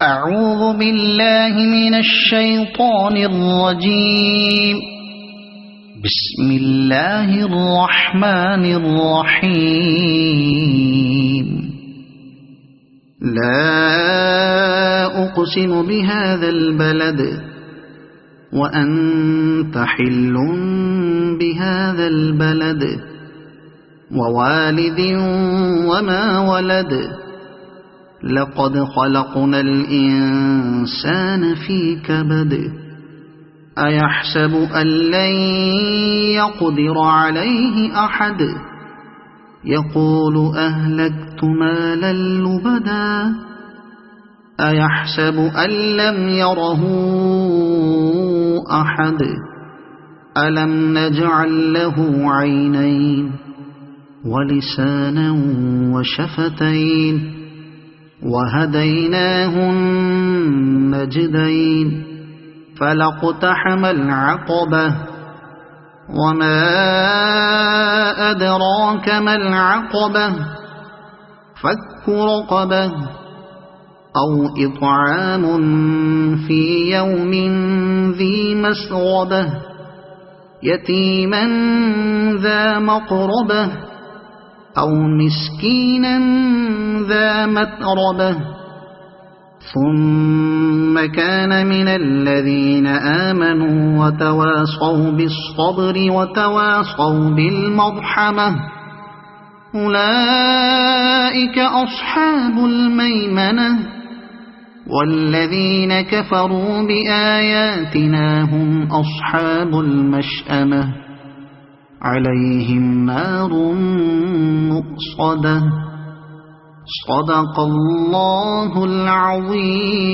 أعوذ بالله من الشيطان الرجيم. بسم الله الرحمن الرحيم. لا أقسم بهذا البلد وأنت حل بهذا البلد ووالد وما ولد لقد خلقنا الإنسان في كبد أيحسب أن لن يقدر عليه أحد يقول أهلكت مالا لبدا أيحسب أن لم يره أحد ألم نجعل له عينين ولسانا وشفتين وهديناه النجدين فلاقتحم العقبة وما أدراك ما العقبة فك رقبة أو إطعام في يوم ذي مسغبة يتيما ذا مقربة أو مسكينا ذا متربة ثم كان من الذين آمنوا وتواصوا بالصبر وتواصوا بالمرحمة أولئك أصحاب الميمنة والذين كفروا بآياتنا هم أصحاب المشأمة عليهم نار مؤصدة صدق الله العظيم.